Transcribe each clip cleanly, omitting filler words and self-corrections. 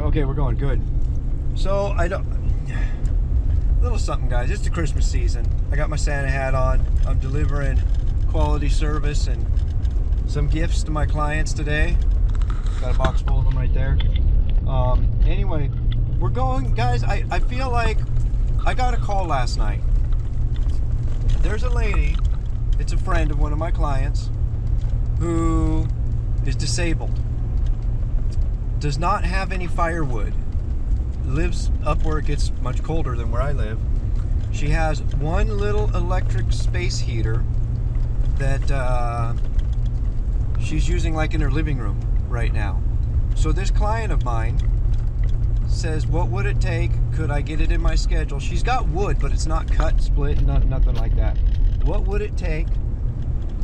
Okay, we're going good. So I don't. A little something, guys. It's the Christmas season. I got my Santa hat on. I'm delivering quality service and some gifts to my clients today. Got a box full of them right there. Anyway, we're going, guys. I feel like I got a call last night. There's a lady. It's a friend of one of my clients who is disabled. Does not have any firewood. Lives up where it gets much colder than where I live. She has one little electric space heater that she's using like in her living room right now. So this client of mine says, what would it take? Could I get it in my schedule? She's got wood, but it's not cut, split, nothing like that. What would it take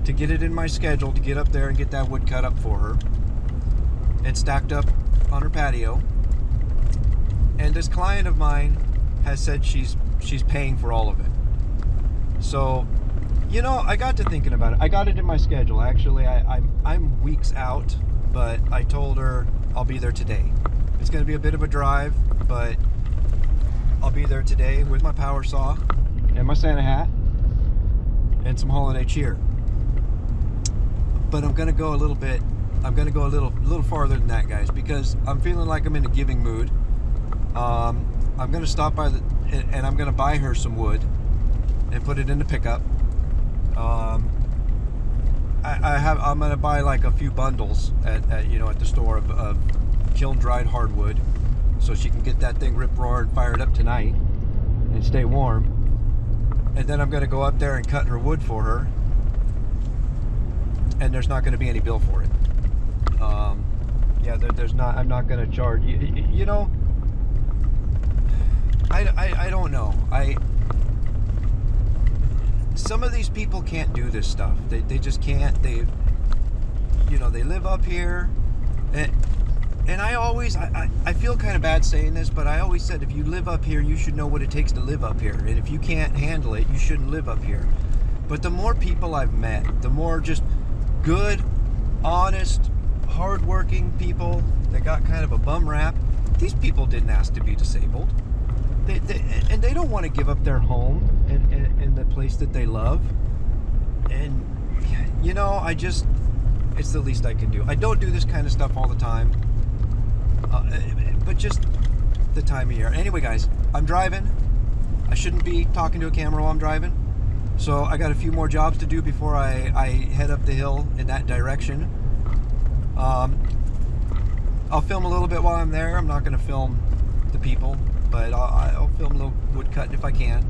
to get it in my schedule to get up there and get that wood cut up for her and stacked up on her patio? And this client of mine has said she's paying for all of it. So, you know, I got to thinking about it. I got it in my schedule. Actually, I'm weeks out, but I told her I'll be there today. It's going to be a bit of a drive, but I'll be there today with my power saw and my Santa hat and some holiday cheer. But I'm going to go a little bit. I'm going to go a little farther than that, guys, because I'm feeling like I'm in a giving mood. I'm going to stop by and I'm going to buy her some wood and put it in the pickup. I'm going to buy like a few bundles at the store of kiln dried hardwood, so she can get that thing rip roared and fired up tonight and stay warm. And then I'm going to go up there and cut her wood for her, and there's not going to be any bill for it. Yeah, there's not. I'm not going to charge. You know, I don't know. Some of these people can't do this stuff. They just can't. They live up here, and I feel kind of bad saying this, but I always said if you live up here, you should know what it takes to live up here. And if you can't handle it, you shouldn't live up here. But the more people I've met, the more just good, honest, hardworking people that got kind of a bum rap. These people didn't ask to be disabled. And they don't want to give up their home and the place that they love. And, you know, it's the least I can do. I don't do this kind of stuff all the time. But just the time of year. Anyway, guys, I'm driving. I shouldn't be talking to a camera while I'm driving. So I got a few more jobs to do before I head up the hill in that direction. I'll film a little bit while I'm there. I'm not going to film the people, but I'll film a little wood cutting if I can,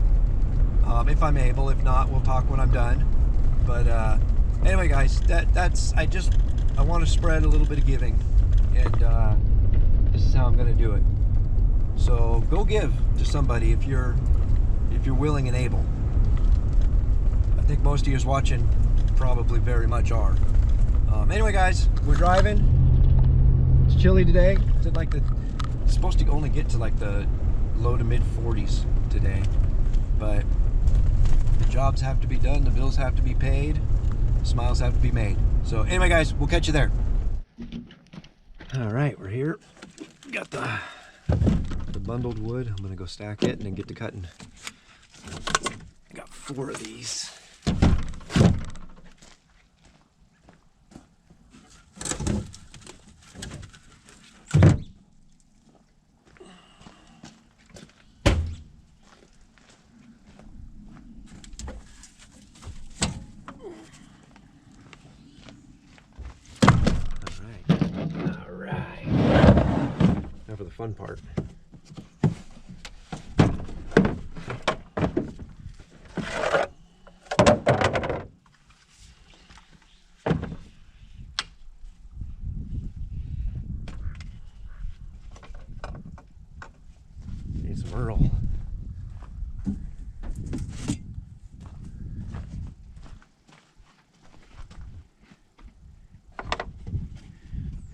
if I'm able. If not, we'll talk when I'm done. But anyway, guys, I want to spread a little bit of giving, and this is how I'm going to do it. So go give to somebody if you're willing and able. I think most of you watching probably very much are. Anyway, guys, we're driving. It's chilly today. It's supposed to only get to like the low to mid 40s today, but the jobs have to be done, the bills have to be paid, smiles have to be made. So anyway, guys, we'll catch you there. All right, we're here. Got the bundled wood. I'm gonna go stack it and then get to cutting. I got 4 of these. Now for the fun part. Need some Earl.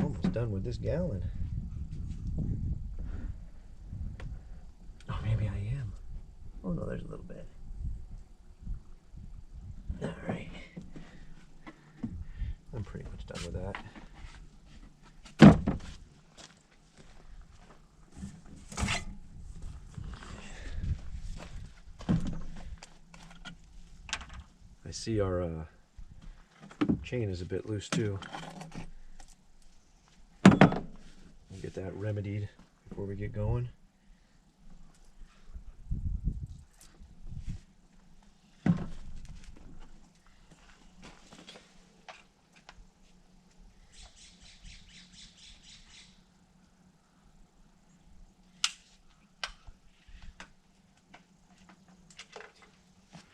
Almost done with this gallon. Oh, maybe I am. Oh no, there's a little bit. All right. I'm pretty much done with that. see our chain is a bit loose too. We'll get that remedied before we get going.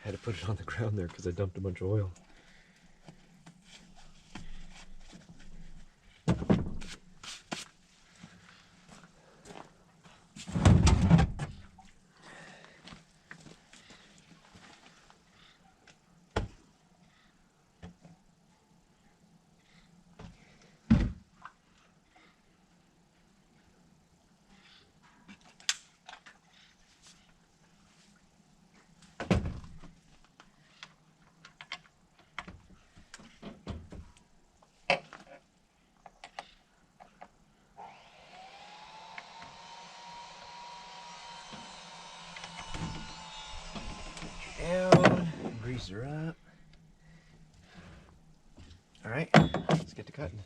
Had to put it on the ground there because I dumped a bunch of oil. Down, grease her up. All right, let's get to cutting.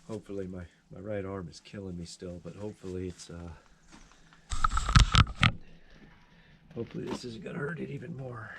Hopefully my right arm is killing me still, but hopefully it's hopefully this isn't gonna hurt it even more.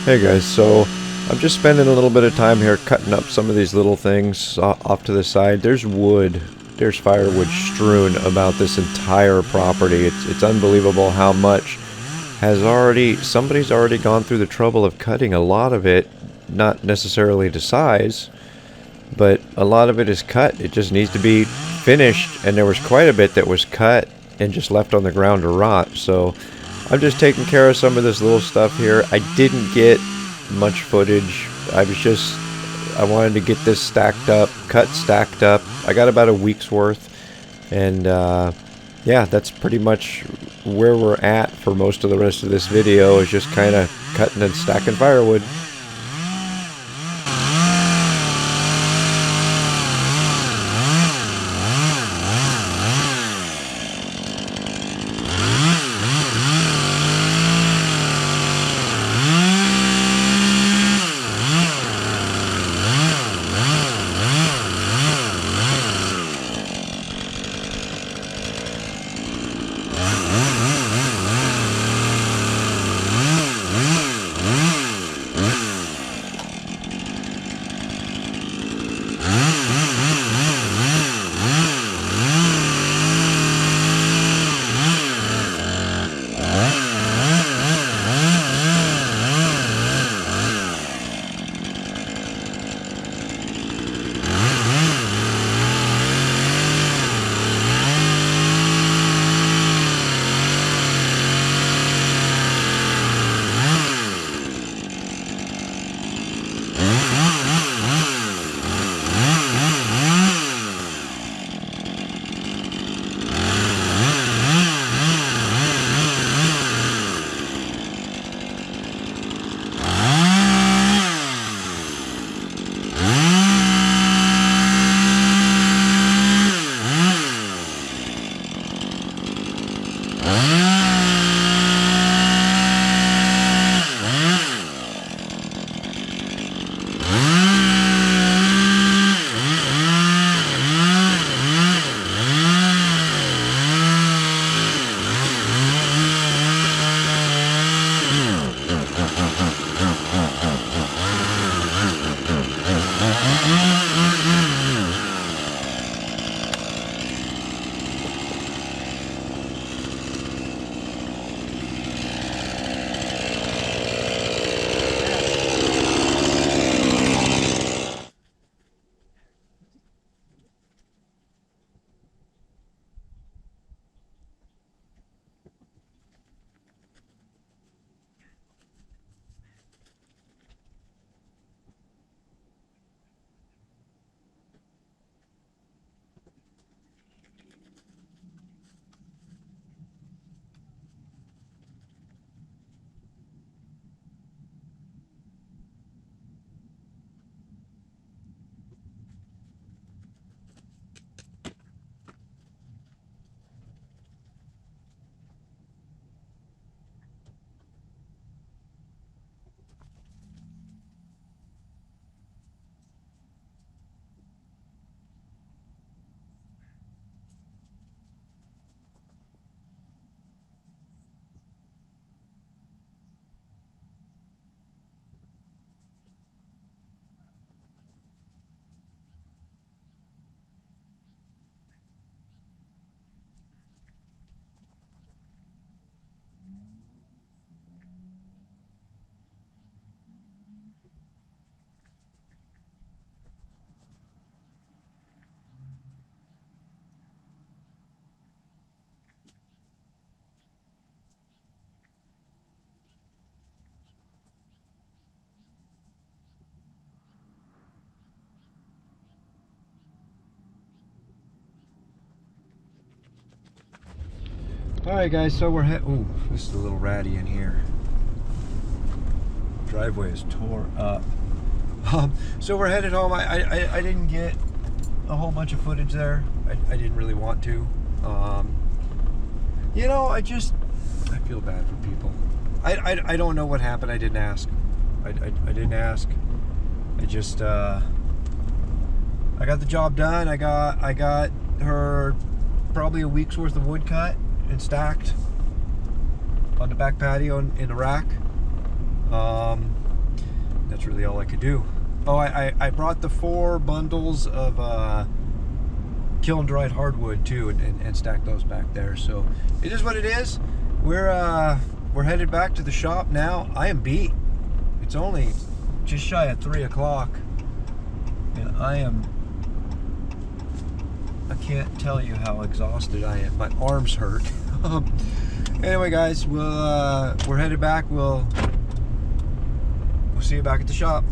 Hey guys, so I'm just spending a little bit of time here cutting up some of these little things off to the side. There's wood, there's firewood strewn about this entire property. It's unbelievable how much somebody's already gone through the trouble of cutting a lot of it, not necessarily to size, but a lot of it is cut. It just needs to be finished, and there was quite a bit that was cut and just left on the ground to rot. So I'm just taking care of some of this little stuff here. I didn't get much footage. I wanted to get this stacked up, stacked up. I got about a week's worth. And yeah, that's pretty much where we're at for most of the rest of this video, is just kind of cutting and stacking firewood. All right, guys. So we're ooh, this is a little ratty in here. Driveway is tore up. So we're headed home. I didn't get a whole bunch of footage there. I didn't really want to. You know, I feel bad for people. I don't know what happened. I didn't ask. I didn't ask. I just I got the job done. I got her probably a week's worth of wood cut and stacked on the back patio in the rack. That's really all I could do. Oh, I brought the 4 bundles of kiln dried hardwood too, and stacked those back there. So it is what it is. We're headed back to the shop now. I am beat. It's only just shy of 3 o'clock, and I can't tell you how exhausted I am. My arms hurt. Anyway, guys, we're headed back. We'll see you back at the shop.